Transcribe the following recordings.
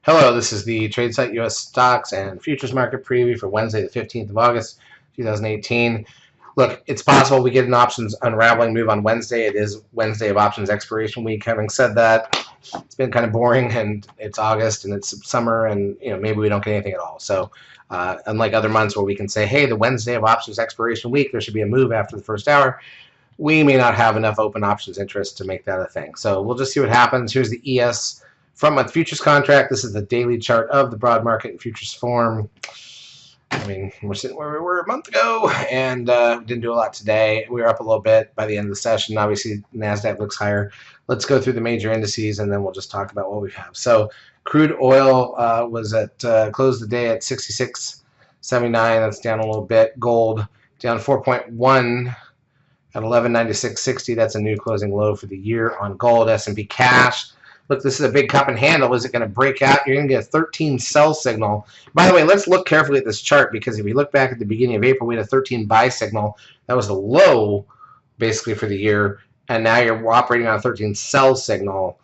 Hello, this is the TradeSite U.S. Stocks and Futures Market Preview for Wednesday, the 15th of August, 2018. Look, it's possible we get an options unraveling move on Wednesday. It is Wednesday of options expiration week. Having said that, it's been kind of boring, and it's August, and it's summer, and maybe we don't get anything at all. So unlike other months where we can say, hey, the Wednesday of options expiration week, there should be a move after the first hour, we may not have enough open options interest to make that a thing. So we'll just see what happens. Here's the ES from a futures contract. This is the daily chart of the broad market in futures form. I mean, we're sitting where we were a month ago, and didn't do a lot today. We were up a little bit by the end of the session. Obviously, NASDAQ looks higher. Let's go through the major indices, and then we'll just talk about what we have. So crude oil was at closed the day at 66.79. That's down a little bit. Gold down 4.1 at 1196.60. That's a new closing low for the year on gold. S&P cash. Look, this is a big cup and handle. Is it going to break out? You're going to get a 13 sell signal. By the way, let's look carefully at this chart, because if you look back at the beginning of April, we had a 13 buy signal. That was the low, basically, for the year. And now you're operating on a 13 sell signal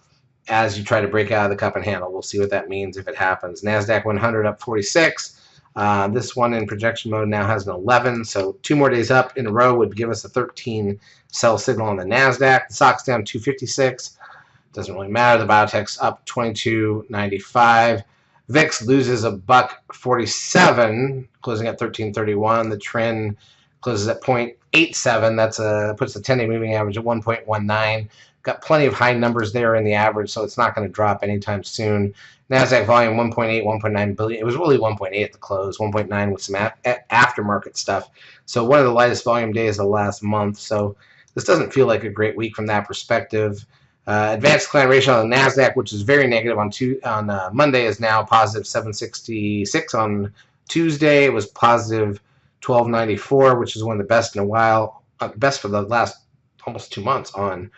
as you try to break out of the cup and handle. We'll see what that means if it happens. NASDAQ 100 up 46. This one in projection mode now has an 11. So 2 more days up in a row would give us a 13 sell signal on the NASDAQ. The SOX down 256. Doesn't really matter. The biotech's up 22.95. VIX loses a $1.47, closing at 13.31. The trend closes at 0.87. That's puts the 10-day moving average at 1.19. Got plenty of high numbers there in the average, so it's not going to drop anytime soon. NASDAQ volume 1.8, 1.9 billion. It was really 1.8 at the close, 1.9 with some aftermarket stuff. So one of the lightest volume days of the last month. So this doesn't feel like a great week from that perspective. Advanced decline ratio on the NASDAQ, which is very negative on Monday, is now positive 766. On Tuesday, it was positive 1294, which is one of the best in a while, best for the last almost 2 months on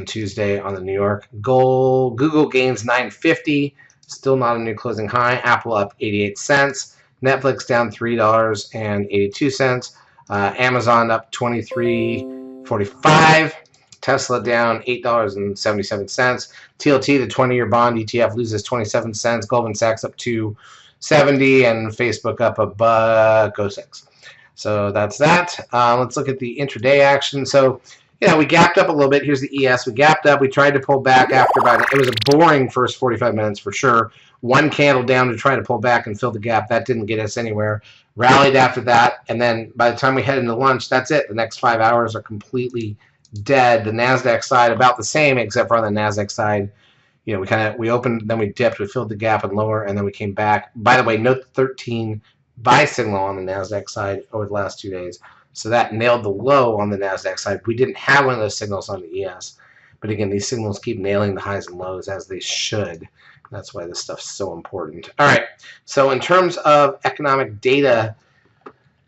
Tuesday on the New York. Google gains 950, still not a new closing high. Apple up 88 cents. Netflix down $3.82. Amazon up 23.45. Tesla down $8.77. TLT, the 20-year bond ETF, loses 27 cents. Goldman Sachs up 2.70, and Facebook up $1.06. So that's that. Let's look at the intraday action. So, we gapped up a little bit. Here's the ES. We gapped up. We tried to pull back after it was a boring first 45 minutes for sure. One candle down to try to pull back and fill the gap. That didn't get us anywhere. Rallied after that, and then by the time we head into lunch, that's it. The next 5 hours are completely dead. The NASDAQ side about the same, except for on the NASDAQ side, we opened, then we dipped, we filled the gap and lower, and then we came back. By the way, note the 13 buy signal on the NASDAQ side over the last 2 days. So that nailed the low on the NASDAQ side. We didn't have one of those signals on the ES. But again, these signals keep nailing the highs and lows as they should. That's why this stuff's so important. All right, so in terms of economic data,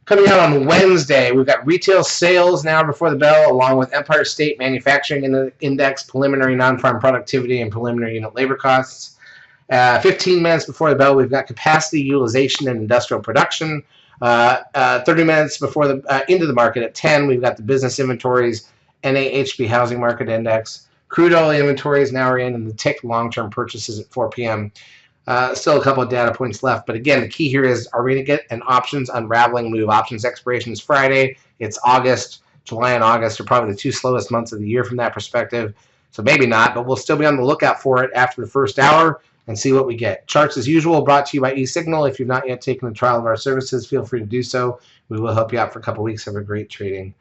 coming out on Wednesday, we've got retail sales now before the bell, along with Empire State Manufacturing Index, preliminary non-farm productivity, and preliminary unit labor costs. 15 minutes before the bell, we've got capacity utilization and industrial production. 30 minutes before into the market at 10, we've got the business inventories, NAHB Housing Market Index. Crude oil inventories now are in, and the tick long-term purchases at 4 p.m. Still a couple of data points left, but again, the key here is, are we going to get an options unraveling move? Options expiration is Friday. It's August. July and August are probably the 2 slowest months of the year from that perspective, so maybe not, but we'll still be on the lookout for it after the first hour and see what we get. Charts, as usual, brought to you by eSignal. If you've not yet taken a trial of our services, feel free to do so. We will help you out for a couple weeks. Have a great trading